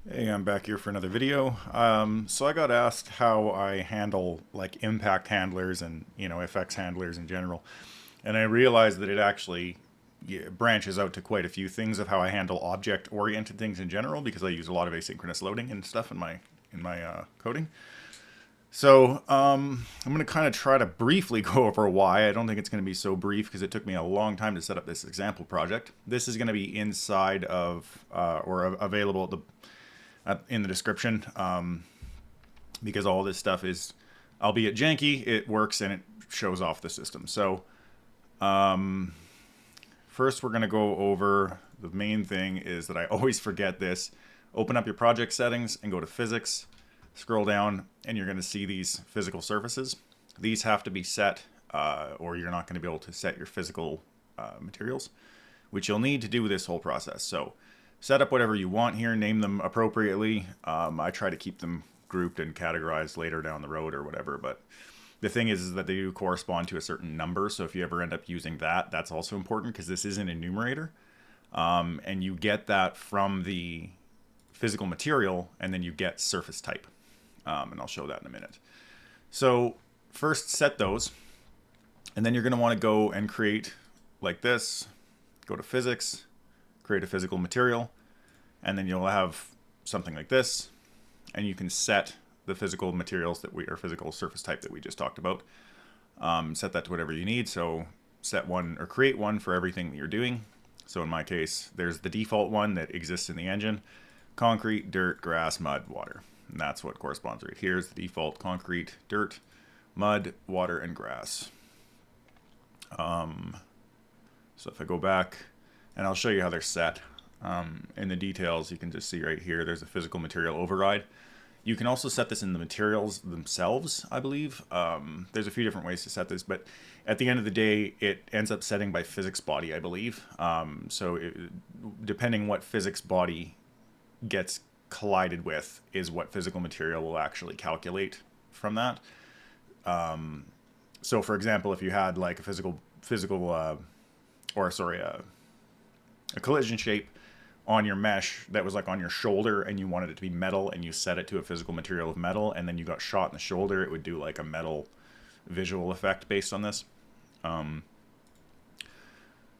Hey, I'm back here for another video. So I got asked how I handle like impact handlers and effects handlers in general, and I realized that it actually branches out to quite a few things of how I handle object-oriented things in general because I use a lot of asynchronous loading and stuff in my coding. So I'm going to kind of try to briefly go over why. I don't think it's going to be so brief because it took me a long time to set up this example project. This is going to be inside of available at in the description because all this stuff is, albeit janky, it works and it shows off the system. So first we're going to go over the main thing is that I always forget this. Open up your project settings and go to physics, scroll down, and you're going to see these physical surfaces. These have to be set or you're not going to be able to set your physical materials, which you'll need to do this whole process. So set up whatever you want here, name them appropriately. I try to keep them grouped and categorized later down the road or whatever, but the thing is that they do correspond to a certain number. So if you ever end up using that, that's also important because this is an enumerator. And you get that from the physical material and then you get surface type. And I'll show that in a minute. So first set those, and then you're going to want to go and create like this, go to physics, create a physical material, and then you'll have something like this, and you can set the physical materials that or physical surface type that we just talked about. Set that to whatever you need. So set one or create one for everything that you're doing. So in my case, there's the default one that exists in the engine: concrete, dirt, grass, mud, water. And that's what corresponds right here is the default: concrete, dirt, mud, water, and grass. So if I go back, and I'll show you how they're set. In the details, you can just see right here, there's a physical material override. You can also set this in the materials themselves, I believe. There's a few different ways to set this, but at the end of the day, it ends up setting by physics body, I believe. Depending what physics body gets collided with is what physical material will actually calculate from that. So for example, if you had like a collision shape on your mesh that was like on your shoulder and you wanted it to be metal and you set it to a physical material of metal and then you got shot in the shoulder, it would do like a metal visual effect based on this.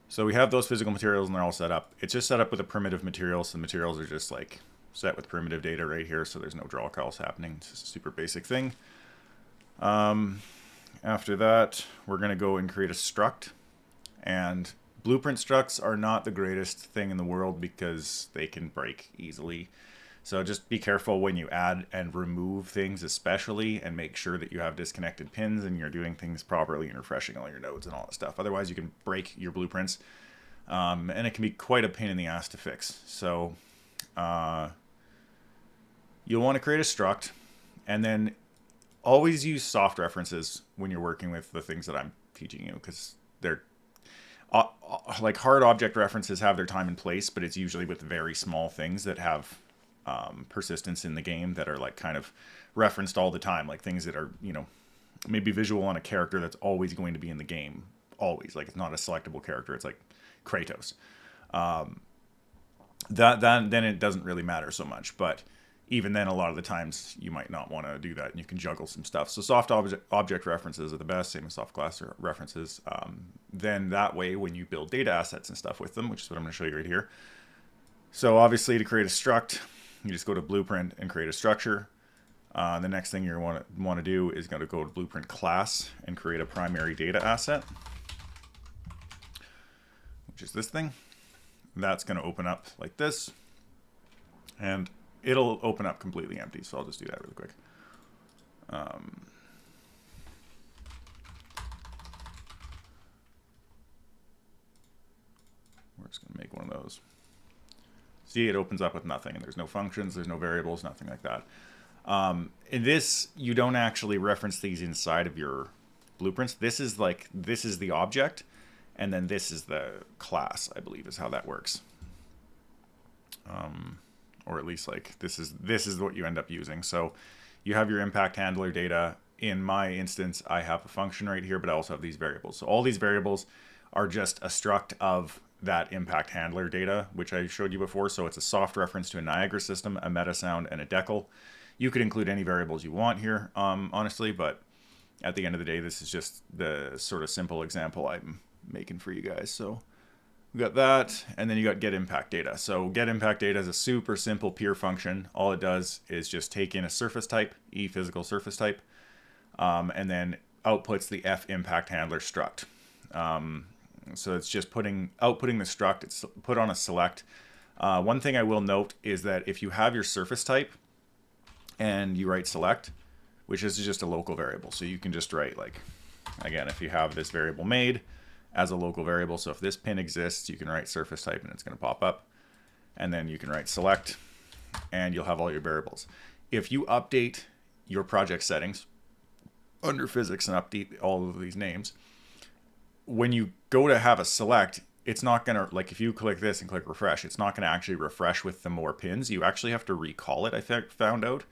So we have those physical materials and they're all set up. It's just set up with a primitive material, so the materials are just like set with primitive data right here, so there's no draw calls happening. It's just a super basic thing. After that, we're going to go and create a struct, and blueprint structs are not the greatest thing in the world because they can break easily. So just be careful when you add and remove things especially, and make sure that you have disconnected pins and you're doing things properly and refreshing all your nodes and all that stuff. Otherwise you can break your blueprints, and it can be quite a pain in the ass to fix. So you'll want to create a struct, and then always use soft references when you're working with the things that I'm teaching you, because they're like hard object references have their time and place, but it's usually with very small things that have persistence in the game that are like kind of referenced all the time, like things that are, maybe visual on a character that's always going to be in the game, always. Like it's not a selectable character, it's like Kratos. Then it doesn't really matter so much, but even then, a lot of the times you might not want to do that, and you can juggle some stuff. So soft object references are the best, same as soft class references. Then that way, when you build data assets and stuff with them, which is what I'm going to show you right here. So obviously, to create a struct, you just go to blueprint and create a structure. The next thing you want to do is going to go to blueprint class and create a primary data asset, which is this thing. That's going to open up like this, and it'll open up completely empty, so I'll just do that really quick. We're just going to make one of those. See, it opens up with nothing, and there's no functions, there's no variables, nothing like that. In this, you don't actually reference these inside of your blueprints. This is the object, and then this is the class, I believe, is how that works. Or at least like this is what you end up using. So you have your impact handler data. In my instance, I have a function right here, but I also have these variables. So all these variables are just a struct of that impact handler data, which I showed you before. So it's a soft reference to a Niagara system, a meta sound, and a decal. You could include any variables you want here, honestly, but at the end of the day, this is just the sort of simple example I'm making for you guys. So we got that, and then you got get impact data. So get impact data is a super simple peer function. All it does is just take in a surface type, e physical surface type, and then outputs the f impact handler struct. So it's just outputting the struct. It's put on a select. One thing I will note is that if you have your surface type and you write select, which is just a local variable, so you can just write, like, again, if you have this variable made as a local variable, so if this pin exists, you can write surface type and it's going to pop up, and then you can write select and you'll have all your variables. If you update your project settings under physics and update all of these names, when you go to have a select, it's not going to, like, if you click this and click refresh, it's not going to actually refresh with the more pins. You actually have to recall it, I found out.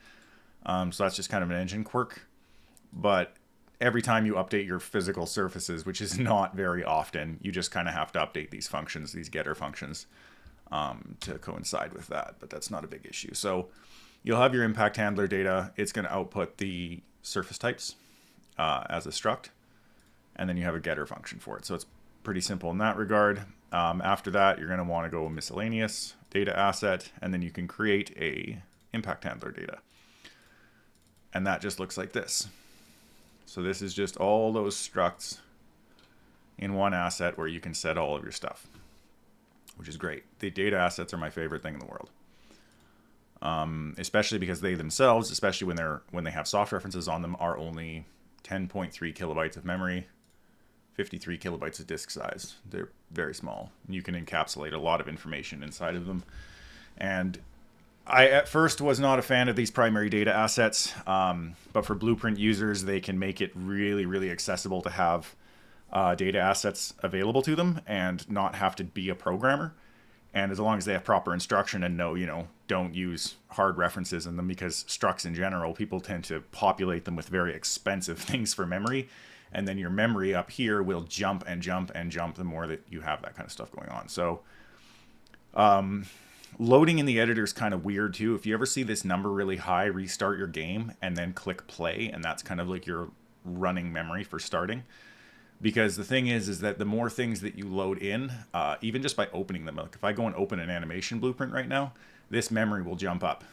So that's just kind of an engine quirk. But every time you update your physical surfaces, which is not very often, you just kind of have to update these functions, these getter functions, to coincide with that. But that's not a big issue. So you'll have your impact handler data. It's going to output the surface types as a struct. And then you have a getter function for it. So it's pretty simple in that regard. After that, you're going to want to go miscellaneous data asset, and then you can create a impact handler data. And that just looks like this. So this is just all those structs in one asset where you can set all of your stuff, which is great. The data assets are my favorite thing in the world, especially because they themselves, especially when they have soft references on them, are only 10.3 kilobytes of memory, 53 kilobytes of disk size. They're very small. You can encapsulate a lot of information inside of them. And I at first was not a fan of these primary data assets, but for Blueprint users, they can make it really, really accessible to have data assets available to them and not have to be a programmer. And as long as they have proper instruction and know, don't use hard references in them, because structs in general, people tend to populate them with very expensive things for memory. And then your memory up here will jump and jump and jump the more that you have that kind of stuff going on. So loading in the editor is kind of weird too. If you ever see this number really high, restart your game and then click play, and that's kind of like your running memory for starting. Because the thing is that the more things that you load in, even just by opening them, like if I go and open an animation blueprint right now, this memory will jump up.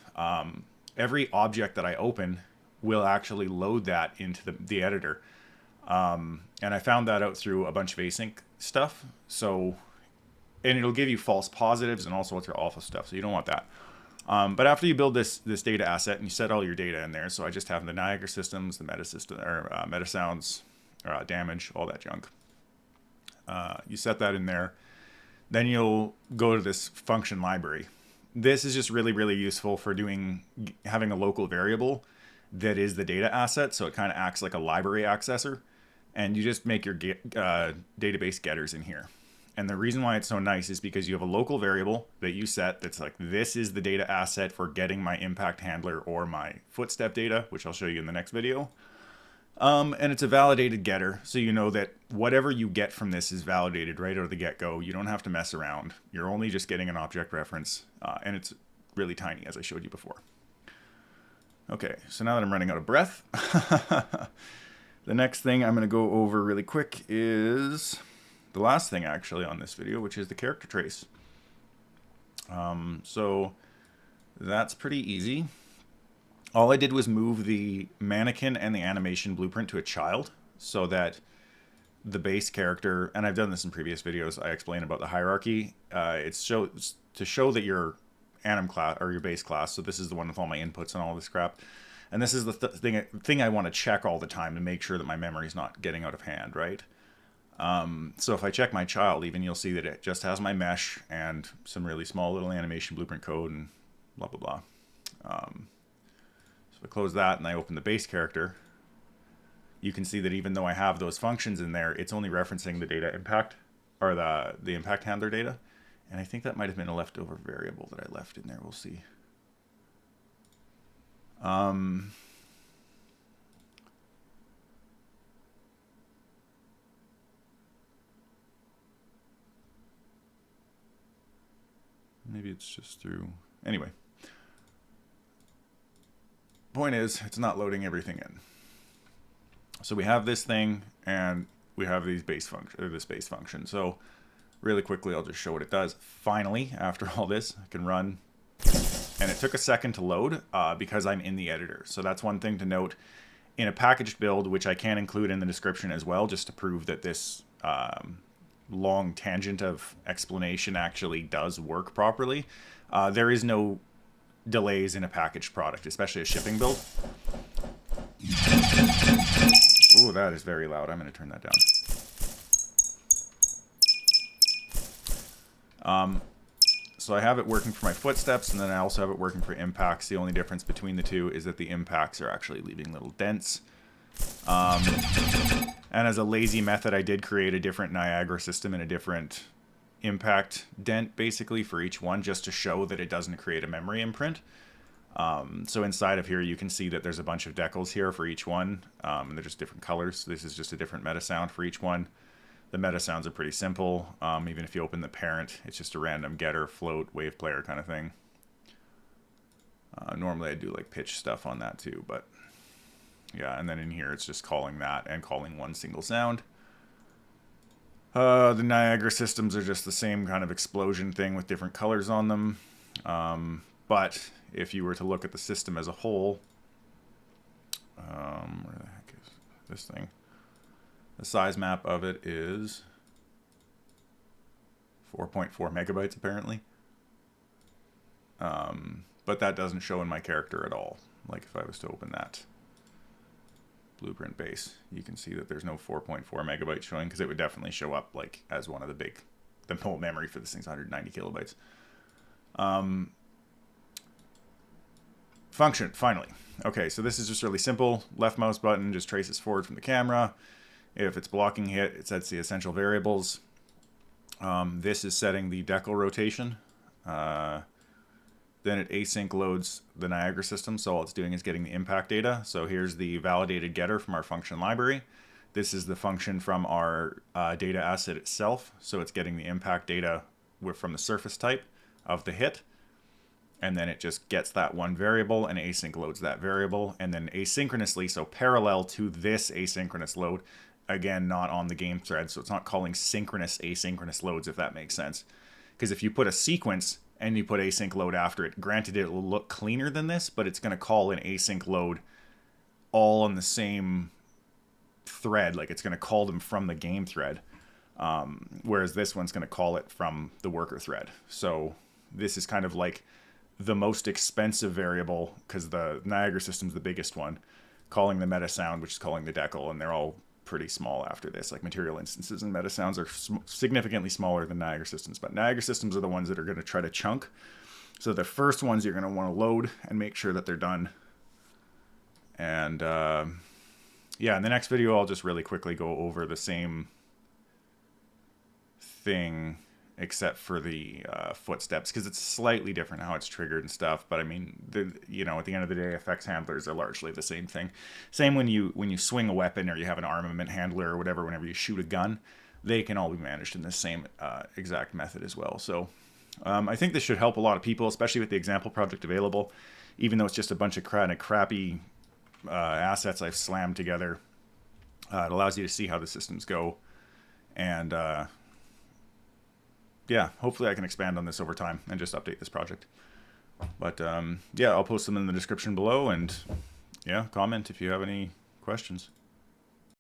Every object that I open will actually load that into the editor. And I found that out through a bunch of async stuff. So, and it'll give you false positives and all sorts of awful stuff. So you don't want that. But after you build this data asset and you set all your data in there, so I just have the Niagara systems, the meta system, or meta sounds, damage, all that junk. You set that in there. Then you'll go to this function library. This is just really, really useful for having a local variable that is the data asset. So it kind of acts like a library accessor. And you just make your database getters in here. And the reason why it's so nice is because you have a local variable that you set that's like, this is the data asset for getting my impact handler or my footstep data, which I'll show you in the next video. And it's a validated getter, so you know that whatever you get from this is validated right out of the get-go. You don't have to mess around. You're only just getting an object reference, and it's really tiny, as I showed you before. Okay, so now that I'm running out of breath, the next thing I'm going to go over really quick is the last thing actually on this video, which is the character trace. So that's pretty easy. All I did was move the mannequin and the animation blueprint to a child so that the base character, and I've done this in previous videos, I explain about the hierarchy. It's to show that your anim class or your base class. So this is the one with all my inputs and all this crap. And this is the thing I want to check all the time to make sure that my memory is not getting out of hand, right? So if I check my child, even, you'll see that it just has my mesh and some really small little animation blueprint code and blah, blah, blah. So if I close that and I open the base character, you can see that even though I have those functions in there, it's only referencing the data impact, or the impact handler data. And I think that might have been a leftover variable that I left in there. We'll see. Maybe it's just through. Anyway. Point is, it's not loading everything in. So we have this thing, and we have these base function, or this base function. So really quickly, I'll just show what it does. Finally, after all this, I can run. And it took a second to load because I'm in the editor. So that's one thing to note. In a packaged build, which I can include in the description as well, just to prove that this long tangent of explanation actually does work properly, there is no delays in a packaged product, especially a shipping build. Ooh, that is very loud. I'm going to turn that down. So I have it working for my footsteps, and then I also have it working for impacts. The only difference between the two is that the impacts are actually leaving little dents. And as a lazy method, I did create a different Niagara system and a different impact dent, basically, for each one, just to show that it doesn't create a memory imprint. So inside of here, you can see that there's a bunch of decals here for each one, and they're just different colors. This is just a different meta sound for each one. The meta sounds are pretty simple. Even if you open the parent, it's just a random getter, float, wave player kind of thing. Normally I do like pitch stuff on that too, but yeah, and then in here it's just calling that and calling one single sound. The Niagara systems are just the same kind of explosion thing with different colors on them. But if you were to look at the system as a whole, where the heck is this thing? The size map of it is 4.4 megabytes apparently. But that doesn't show in my character at all. Like if I was to open that blueprint base, you can see that there's no 4.4 megabytes showing, because it would definitely show up like as one of the whole memory for this thing's 190 kilobytes. Function, finally. Okay, so this is just really simple. Left mouse button just traces forward from the camera. If it's blocking hit, it sets the essential variables. This is setting the decal rotation. Then it async loads the Niagara system, so all it's doing is getting the impact data. So here's the validated getter from our function library. This is the function from our data asset itself, so it's getting the impact data from the surface type of the hit. And then it just gets that one variable and async loads that variable. And then asynchronously, so parallel to this asynchronous load, again, not on the game thread, so it's not calling synchronous asynchronous loads, if that makes sense. Because if you put a sequence and you put async load after it, granted it will look cleaner than this, but it's going to call an async load all on the same thread. Like it's going to call them from the game thread, whereas this one's going to call it from the worker thread. So this is kind of like the most expensive variable, because the Niagara system's the biggest one, calling the meta sound, which is calling the decal, and they're all pretty small after this. Like material instances and meta sounds are significantly smaller than Niagara systems, but Niagara systems are the ones that are going to try to chunk. So the first ones you're going to want to load and make sure that they're done. And yeah, in the next video, I'll just really quickly go over the same thing, except for the footsteps, because it's slightly different how it's triggered and stuff. But I mean, you know, at the end of the day, effects handlers are largely the same thing. Same when you swing a weapon, or you have an armament handler or whatever. Whenever you shoot a gun, they can all be managed in the same exact method as well. So I think this should help a lot of people, especially with the example project available. Even though it's just a bunch of crappy assets I've slammed together, it allows you to see how the systems go. And yeah, hopefully I can expand on this over time and just update this project. But yeah, I'll post them in the description below, and yeah, comment if you have any questions.